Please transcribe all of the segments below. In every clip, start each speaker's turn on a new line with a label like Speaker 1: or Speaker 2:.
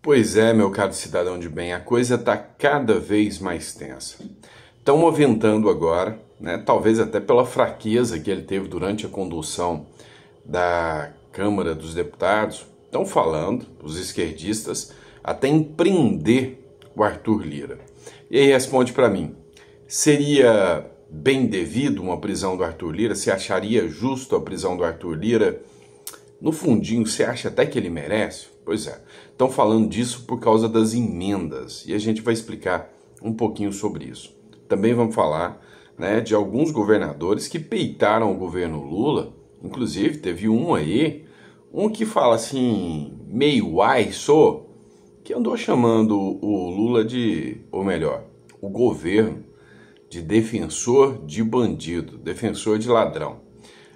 Speaker 1: Pois é, meu caro cidadão de bem, a coisa está cada vez mais tensa. Estão moventando agora, né, talvez até pela fraqueza que ele teve durante a condução da Câmara dos Deputados, estão falando, os esquerdistas, até em prender o Arthur Lira. E aí responde para mim, seria bem devido uma prisão do Arthur Lira? Você acharia justo a prisão do Arthur Lira? No fundinho, você acha até que ele merece? Pois é, estão falando disso por causa das emendas e a gente vai explicar um pouquinho sobre isso. Também vamos falar, né, de alguns governadores que peitaram o governo Lula, inclusive teve um que fala assim, meio que andou chamando o Lula ou melhor, o governo de defensor de bandido, defensor de ladrão.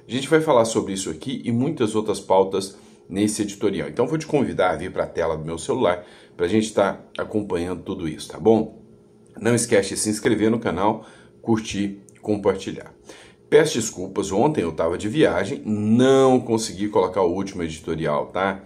Speaker 1: A gente vai falar sobre isso aqui e muitas outras pautas nesse editorial. Então vou te convidar a vir para a tela do meu celular para a gente estar acompanhando tudo isso, tá bom? Não esquece de se inscrever no canal, curtir e compartilhar. Peço desculpas, ontem eu estava de viagem, não consegui colocar o último editorial, tá?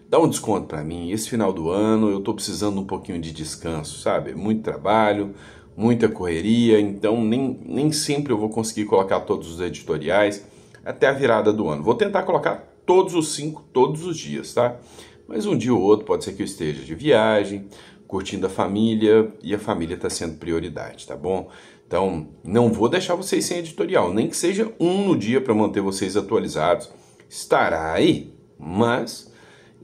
Speaker 1: Dá um desconto para mim, esse final do ano eu estou precisando um pouquinho de descanso, sabe? Muito trabalho, muita correria, então nem sempre eu vou conseguir colocar todos os editoriais até a virada do ano. Vou tentar colocar todos os 5, todos os dias, tá? Mas um dia ou outro pode ser que eu esteja de viagem, curtindo a família, e a família está sendo prioridade, tá bom? Então, não vou deixar vocês sem editorial, nem que seja um no dia para manter vocês atualizados. Estará aí, mas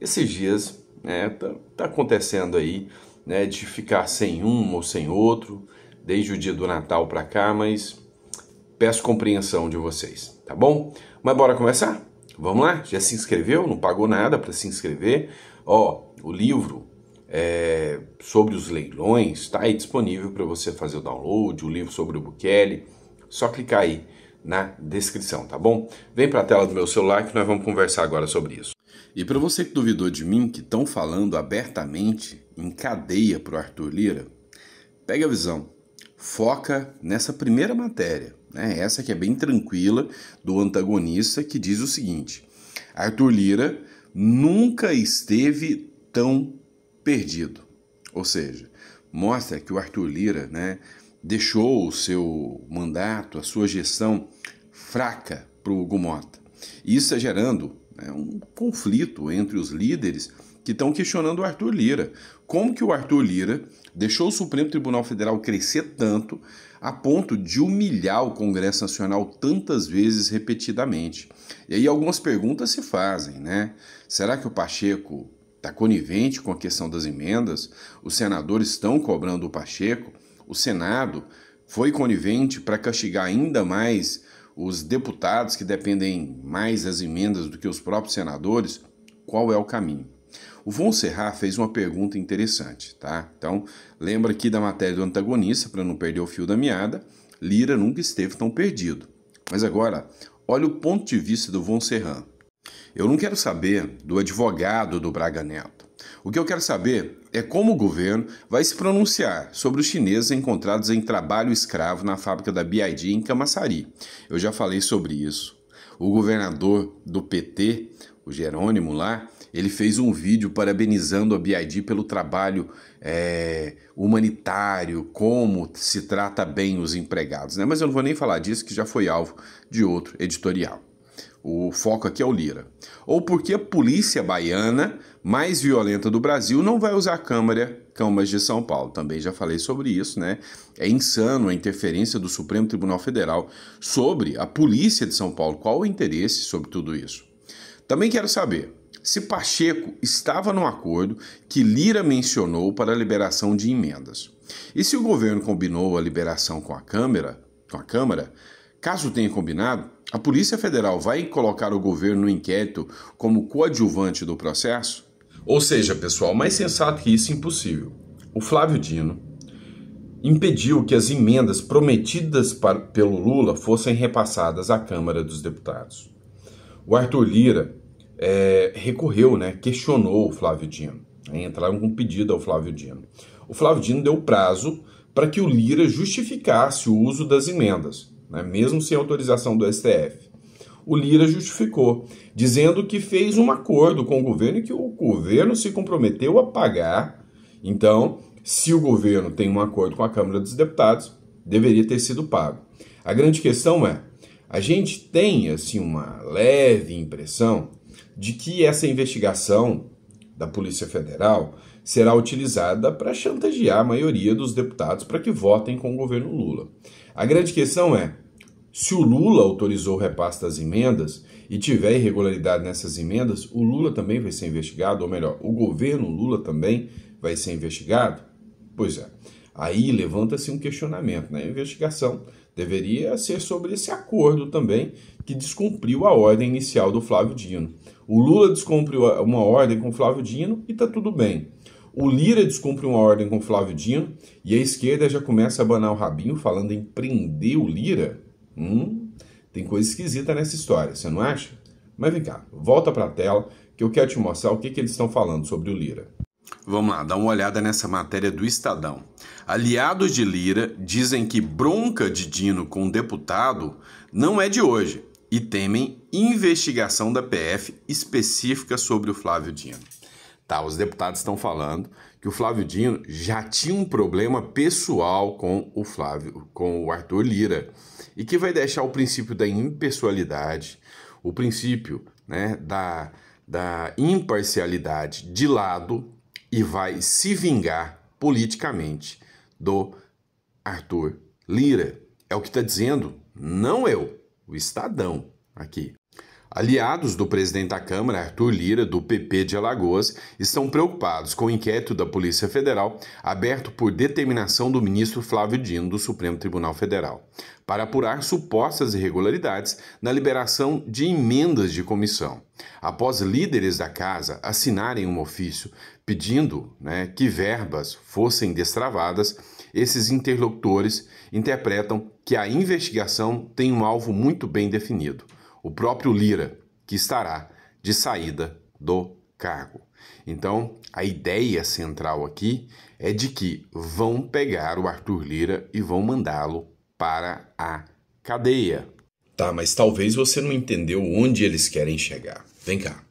Speaker 1: esses dias, né, tá acontecendo aí, né, de ficar sem um ou sem outro, desde o dia do Natal para cá, mas peço compreensão de vocês, tá bom? Mas bora começar? Vamos lá? Já se inscreveu? Não pagou nada para se inscrever? Ó, o livro sobre os leilões está aí disponível para você fazer o download, o livro sobre o Bukele, só clicar aí na descrição, tá bom? Vem para a tela do meu celular que nós vamos conversar agora sobre isso. E para você que duvidou de mim, que estão falando abertamente em cadeia para o Arthur Lira, pega a visão, foca nessa primeira matéria, né? Essa que é bem tranquila, do antagonista, que diz o seguinte: Arthur Lira nunca esteve tão perdido. Ou seja, mostra que o Arthur Lira, né, deixou o seu mandato, a sua gestão fraca para o Hugo Mota. E isso está gerando, né, um conflito entre os líderes que estão questionando o Arthur Lira. Como que o Arthur Lira deixou o Supremo Tribunal Federal crescer tanto a ponto de humilhar o Congresso Nacional tantas vezes repetidamente? E aí algumas perguntas se fazem, né? Será que o Pacheco está conivente com a questão das emendas? Os senadores estão cobrando o Pacheco? O Senado foi conivente para castigar ainda mais os deputados que dependem mais das emendas do que os próprios senadores? Qual é o caminho? O Von Serra fez uma pergunta interessante, tá? Então, lembra aqui da matéria do antagonista, para não perder o fio da meada. Lira nunca esteve tão perdido. Mas agora, olha o ponto de vista do Von Serra. Eu não quero saber do advogado do Braga Neto. O que eu quero saber é como o governo vai se pronunciar sobre os chineses encontrados em trabalho escravo na fábrica da BYD em Camaçari. Eu já falei sobre isso. O governador do PT, o Jerônimo lá, ele fez um vídeo parabenizando a BYD pelo trabalho humanitário, como se trata bem os empregados, né? Mas eu não vou nem falar disso, que já foi alvo de outro editorial. O foco aqui é o Lira. Ou porque a polícia baiana, mais violenta do Brasil, não vai usar câmaras de São Paulo. Também já falei sobre isso, né? É insano a interferência do Supremo Tribunal Federal sobre a polícia de São Paulo. Qual o interesse sobre tudo isso? Também quero saber se Pacheco estava no acordo que Lira mencionou para a liberação de emendas. E se o governo combinou a liberação com a Câmara, caso tenha combinado, a Polícia Federal vai colocar o governo no inquérito como coadjuvante do processo? Ou seja, pessoal, mais sensato que isso, impossível. O Flávio Dino impediu que as emendas prometidas pelo Lula fossem repassadas à Câmara dos Deputados. O Arthur Lira recorreu, né, questionou o Flávio Dino, né, entraram com um pedido ao Flávio Dino. O Flávio Dino deu prazo para que o Lira justificasse o uso das emendas, né, mesmo sem autorização do STF. o Lira justificou, dizendo que fez um acordo com o governo e que o governo se comprometeu a pagar. Então, se o governo tem um acordo com a Câmara dos Deputados, deveria ter sido pago. A grande questão é, a gente tem assim uma leve impressão de que essa investigação da Polícia Federal será utilizada para chantagear a maioria dos deputados para que votem com o governo Lula. A grande questão é, se o Lula autorizou o repasse das emendas e tiver irregularidade nessas emendas, o Lula também vai ser investigado, ou melhor, o governo Lula também vai ser investigado? Pois é, aí levanta-se um questionamento, né? A investigação deveria ser sobre esse acordo também que descumpriu a ordem inicial do Flávio Dino. O Lula descumpriu uma ordem com o Flávio Dino e está tudo bem. O Lira descumpre uma ordem com o Flávio Dino e a esquerda já começa a abanar o rabinho falando em prender o Lira. Tem coisa esquisita nessa história, você não acha? Mas vem cá, volta para a tela que eu quero te mostrar o que eles estão falando sobre o Lira. Vamos lá, dá uma olhada nessa matéria do Estadão. Aliados de Lira dizem que bronca de Dino com o deputado não é de hoje e temem investigação da PF específica sobre o Flávio Dino. Tá, os deputados estão falando que o Flávio Dino já tinha um problema pessoal com o Arthur Lira e que vai deixar o princípio da impessoalidade, o princípio, né, da imparcialidade de lado e vai se vingar politicamente do Arthur Lira. É o que está dizendo, não eu, o Estadão aqui. Aliados do presidente da Câmara, Arthur Lira, do PP de Alagoas, estão preocupados com o inquérito da Polícia Federal aberto por determinação do ministro Flávio Dino do Supremo Tribunal Federal, para apurar supostas irregularidades na liberação de emendas de comissão. Após líderes da casa assinarem um ofício pedindo, que verbas fossem destravadas, esses interlocutores interpretam que a investigação tem um alvo muito bem definido: o próprio Lira, que estará de saída do cargo. Então, a ideia central aqui é de que vão pegar o Arthur Lira e vão mandá-lo para a cadeia. Tá, mas talvez você não entendeu onde eles querem chegar. Vem cá.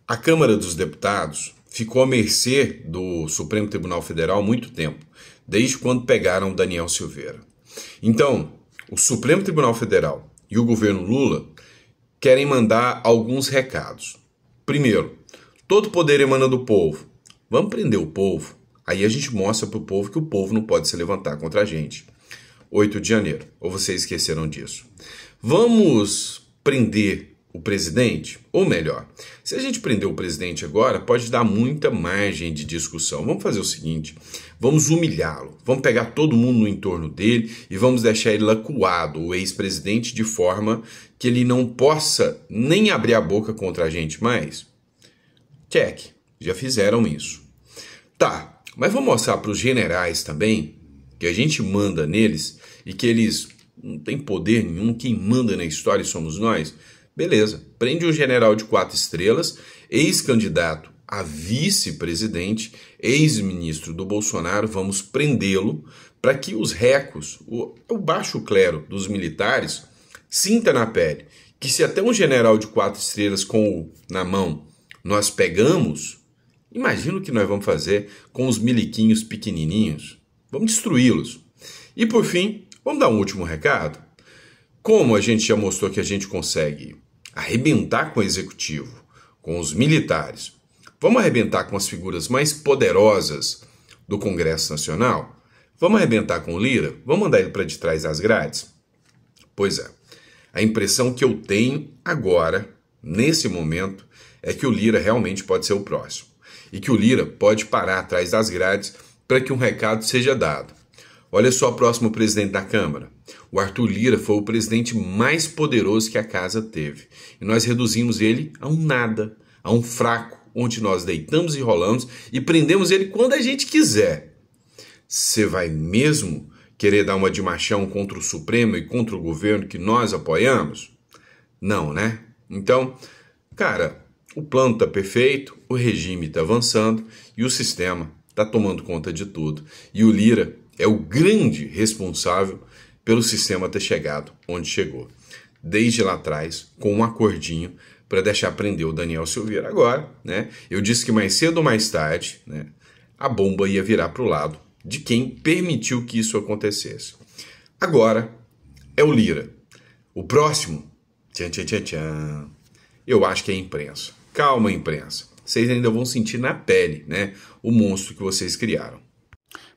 Speaker 1: A Câmara dos Deputados ficou à mercê do Supremo Tribunal Federal há muito tempo, desde quando pegaram Daniel Silveira. Então, o Supremo Tribunal Federal e o governo Lula querem mandar alguns recados. Primeiro, todo poder emana do povo. Vamos prender o povo? Aí a gente mostra para o povo que o povo não pode se levantar contra a gente. 8 de janeiro. Ou vocês esqueceram disso? Vamos prender o presidente? Ou melhor, se a gente prender o presidente agora, pode dar muita margem de discussão. Vamos fazer o seguinte, vamos humilhá-lo, vamos pegar todo mundo no entorno dele e vamos deixar ele acuado, o ex-presidente, de forma que ele não possa nem abrir a boca contra a gente mais. Check, já fizeram isso. Tá, mas vamos mostrar para os generais também que a gente manda neles e que eles não têm poder nenhum, quem manda na história somos nós. Beleza, prende um general de 4 estrelas, ex-candidato a vice-presidente, ex-ministro do Bolsonaro, vamos prendê-lo para que os recos, o baixo clero dos militares, sinta na pele que se até um general de 4 estrelas na mão nós pegamos, imagina o que nós vamos fazer com os miliquinhos pequenininhos. Vamos destruí-los. E por fim, vamos dar um último recado. Como a gente já mostrou que a gente consegue arrebentar com o executivo, com os militares, vamos arrebentar com as figuras mais poderosas do Congresso Nacional? Vamos arrebentar com o Lira? Vamos mandar ele para de trás das grades? Pois é, a impressão que eu tenho agora, nesse momento, é que o Lira realmente pode ser o próximo. E que o Lira pode parar atrás das grades para que um recado seja dado. Olha só o próximo presidente da Câmara. O Arthur Lira foi o presidente mais poderoso que a casa teve. E nós reduzimos ele a um nada, a um fraco, onde nós deitamos e rolamos e prendemos ele quando a gente quiser. Você vai mesmo querer dar uma de machão contra o Supremo e contra o governo que nós apoiamos? Não, né? Então, cara, o plano está perfeito, o regime está avançando e o sistema está tomando conta de tudo. E o Lira é o grande responsável pelo sistema ter chegado onde chegou. desde lá atrás, com um acordinho para deixar prender o Daniel Silveira. Agora, né, eu disse que mais cedo ou mais tarde, né, a bomba ia virar para o lado de quem permitiu que isso acontecesse. Agora é o Lira. O próximo, tchan, tchan, tchan, tchan, eu acho que é a imprensa. Calma, imprensa. Vocês ainda vão sentir na pele, né, o monstro que vocês criaram.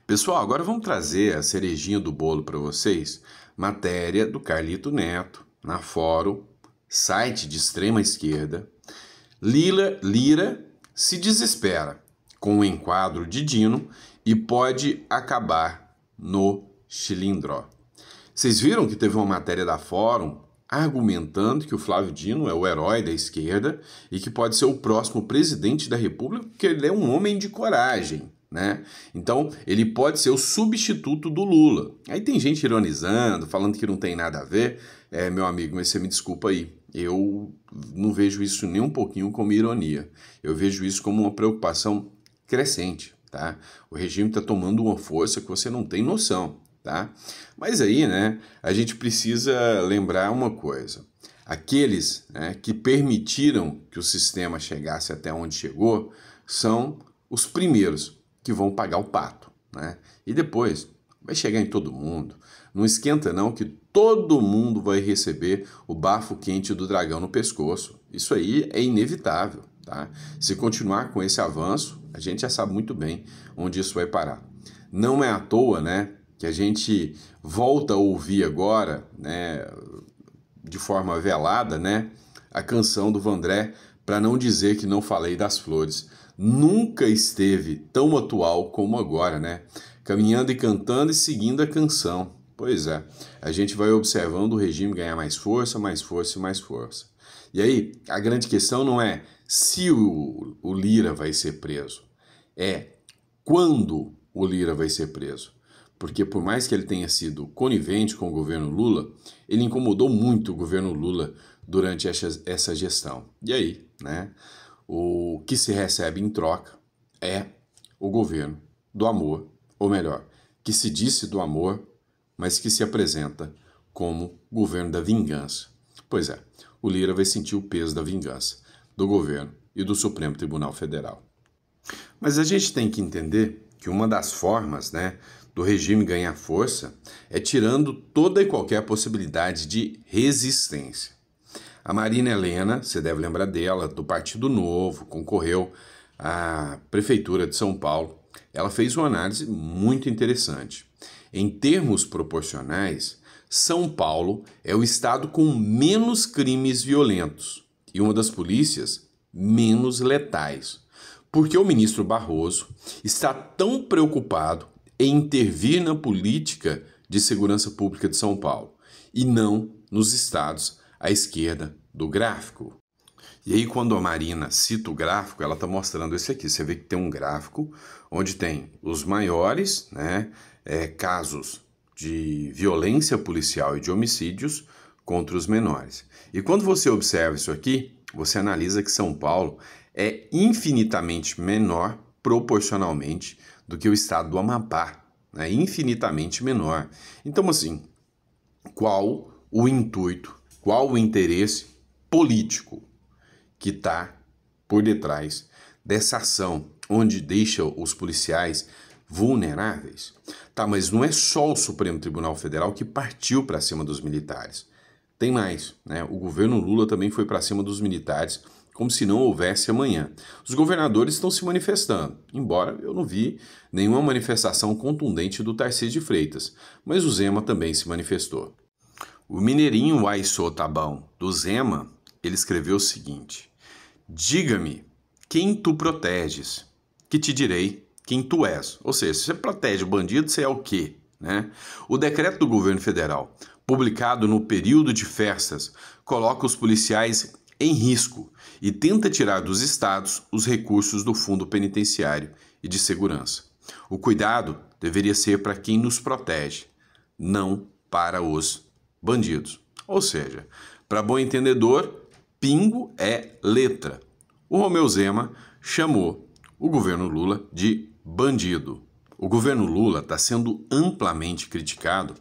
Speaker 1: Pessoal, agora vamos trazer a cerejinha do bolo para vocês. Matéria do Carlito Neto, na Fórum, site de extrema esquerda. Lira se desespera com o enquadro de Dino e pode acabar no Chilindró. Vocês viram que teve uma matéria da Fórum argumentando que o Flávio Dino é o herói da esquerda e que pode ser o próximo presidente da República porque ele é um homem de coragem, né? Então, ele pode ser o substituto do Lula. Aí tem gente ironizando, falando que não tem nada a ver. Meu amigo, mas você me desculpa aí. Eu não vejo isso nem um pouquinho como ironia. Eu vejo isso como uma preocupação crescente, tá? O regime está tomando uma força que você não tem noção, tá? Mas aí, né, a gente precisa lembrar uma coisa. Aqueles, né, que permitiram que o sistema chegasse até onde chegou são os primeiros que vão pagar o pato, né? E depois vai chegar em todo mundo. Não esquenta não que todo mundo vai receber o bafo quente do dragão no pescoço. Isso aí é inevitável, tá? Se continuar com esse avanço, a gente já sabe muito bem onde isso vai parar. Não é à toa, né, que a gente volta a ouvir agora, né, de forma velada, né, a canção do Vandré, para não dizer que não falei das flores. Nunca esteve tão atual como agora, né? Caminhando e cantando e seguindo a canção. Pois é, a gente vai observando o regime ganhar mais força, mais força e mais força. E aí, a grande questão não é se o Lira vai ser preso, é quando o Lira vai ser preso. Porque por mais que ele tenha sido conivente com o governo Lula, ele incomodou muito o governo Lula durante essa gestão. E aí, né? O que se recebe em troca é o governo do amor, ou melhor, que se disse do amor, mas que se apresenta como governo da vingança. Pois é, o Lira vai sentir o peso da vingança do governo e do Supremo Tribunal Federal. Mas a gente tem que entender que uma das formas, né, do regime ganhar força é tirando toda e qualquer possibilidade de resistência. A Marina Helena, você deve lembrar dela, do Partido Novo, concorreu à Prefeitura de São Paulo. Ela fez uma análise muito interessante. Em termos proporcionais, São Paulo é o estado com menos crimes violentos e uma das polícias menos letais, porque o ministro Barroso está tão preocupado em intervir na política de segurança pública de São Paulo e não nos estados à esquerda do gráfico. E aí, quando a Marina cita o gráfico, ela está mostrando esse aqui. Você vê que tem um gráfico onde tem os maiores, né, casos de violência policial e de homicídios contra os menores. E quando você observa isso aqui, você analisa que São Paulo é infinitamente menor proporcionalmente do que o estado do Amapá, né? Infinitamente menor. Então, assim, qual o intuito, qual o interesse político que está por detrás dessa ação, onde deixa os policiais vulneráveis? Tá, mas não é só o Supremo Tribunal Federal que partiu para cima dos militares. Tem mais, né? O governo Lula também foi para cima dos militares, como se não houvesse amanhã. Os governadores estão se manifestando, embora eu não vi nenhuma manifestação contundente do Tarcísio de Freitas, mas o Zema também se manifestou. O mineirinho Aissô Tabão, do Zema, ele escreveu o seguinte: diga-me quem tu proteges, que te direi quem tu és. Ou seja, se você protege o bandido, você é o quê? Né? O decreto do governo federal, publicado no período de festas, coloca os policiais em risco e tenta tirar dos estados os recursos do fundo penitenciário e de segurança. O cuidado deveria ser para quem nos protege, não para os bandidos. Ou seja, para bom entendedor, pingo é letra. O Romeu Zema chamou o governo Lula de bandido. O governo Lula está sendo amplamente criticado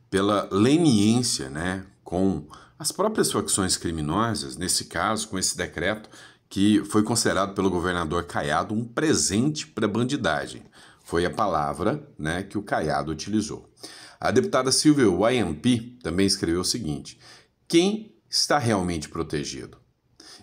Speaker 1: pela leniência, né, com As próprias facções criminosas, nesse caso, com esse decreto, que foi considerado pelo governador Caiado um presente para a bandidagem. Foi a palavra, né, que o Caiado utilizou. A deputada Silvia YMP também escreveu o seguinte: quem está realmente protegido?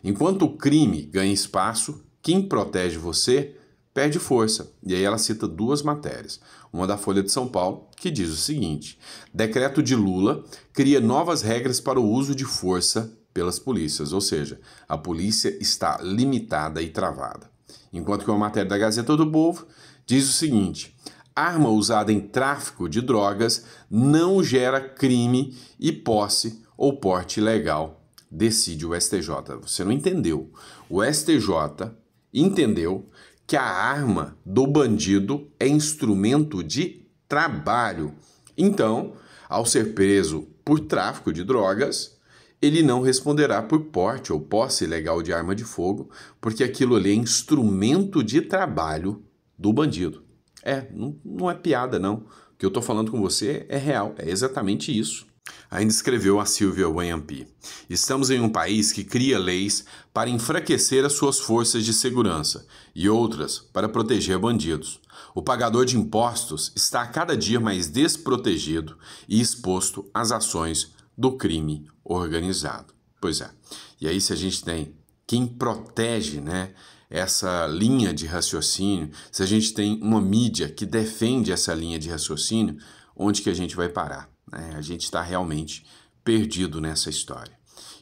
Speaker 1: Enquanto o crime ganha espaço, quem protege você perde força. E aí ela cita duas matérias. Uma da Folha de São Paulo, que diz o seguinte: decreto de Lula cria novas regras para o uso de força pelas polícias, ou seja, a polícia está limitada e travada. Enquanto que uma matéria da Gazeta do Povo diz o seguinte: arma usada em tráfico de drogas não gera crime e posse ou porte ilegal, decide o STJ. Você não entendeu. O STJ entendeu que a arma do bandido é instrumento de trabalho. Então, ao ser preso por tráfico de drogas, ele não responderá por porte ou posse ilegal de arma de fogo, porque aquilo ali é instrumento de trabalho do bandido. Não é piada, não. O que eu estou falando com você é real, é exatamente isso. Ainda escreveu a Silvia YMP: estamos em um país que cria leis para enfraquecer as suas forças de segurança e outras para proteger bandidos. O pagador de impostos está a cada dia mais desprotegido e exposto às ações do crime organizado. Pois é. E aí, se a gente tem quem protege, né, essa linha de raciocínio, se a gente tem uma mídia que defende essa linha de raciocínio, onde que a gente vai parar? A gente está realmente perdido nessa história.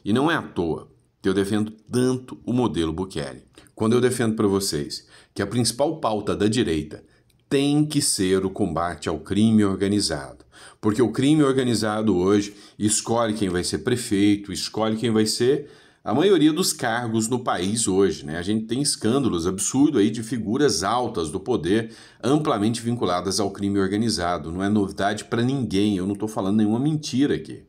Speaker 1: E não é à toa que eu defendo tanto o modelo Bukele. Quando eu defendo para vocês que a principal pauta da direita tem que ser o combate ao crime organizado, porque o crime organizado hoje escolhe quem vai ser prefeito, escolhe quem vai ser a maioria dos cargos no país hoje, né? A gente tem escândalos absurdos aí de figuras altas do poder amplamente vinculadas ao crime organizado. Não é novidade para ninguém, eu não estou falando nenhuma mentira aqui.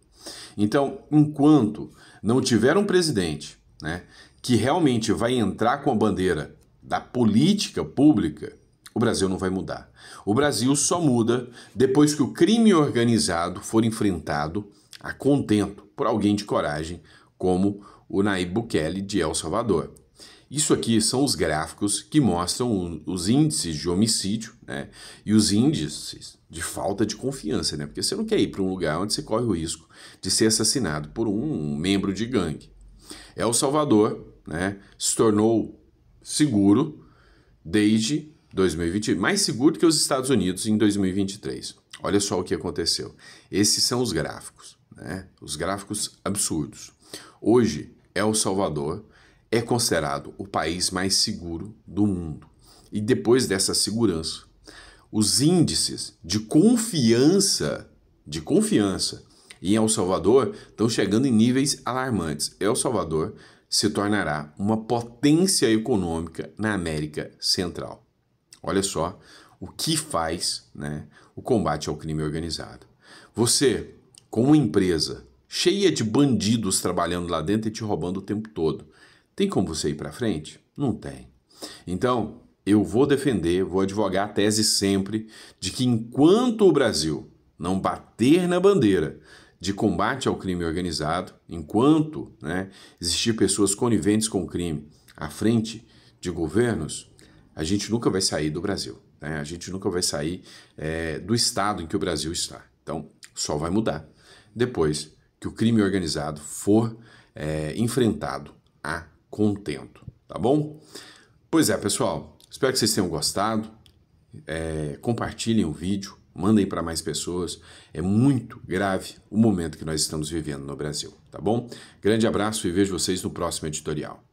Speaker 1: Então, enquanto não tiver um presidente, né, que realmente vai entrar com a bandeira da política pública, o Brasil não vai mudar. O Brasil só muda depois que o crime organizado for enfrentado a contento por alguém de coragem, como o Nayib Bukele de El Salvador. Isso aqui são os gráficos que mostram os índices de homicídio, né, e os índices de falta de confiança, né, porque você não quer ir para um lugar onde você corre o risco de ser assassinado por um membro de gangue. El Salvador, né, se tornou seguro desde 2020, mais seguro que os Estados Unidos em 2023. Olha só o que aconteceu. Esses são os gráficos, né, os gráficos absurdos. Hoje, El Salvador é considerado o país mais seguro do mundo. E depois dessa segurança, os índices de confiança em El Salvador estão chegando em níveis alarmantes. El Salvador se tornará uma potência econômica na América Central. Olha só o que faz, né, o combate ao crime organizado. Você, com uma empresa cheia de bandidos trabalhando lá dentro e te roubando o tempo todo, tem como você ir para frente? Não tem. Então, eu vou defender, vou advogar a tese sempre de que enquanto o Brasil não bater na bandeira de combate ao crime organizado, enquanto, né, existir pessoas coniventes com o crime à frente de governos, a gente nunca vai sair do Brasil, né? A gente nunca vai sair do estado em que o Brasil está. Então, só vai mudar depois que o crime organizado for enfrentado a contento, tá bom? Pois é, pessoal, espero que vocês tenham gostado, compartilhem o vídeo, mandem para mais pessoas, é muito grave o momento que nós estamos vivendo no Brasil, tá bom? Grande abraço e vejo vocês no próximo editorial.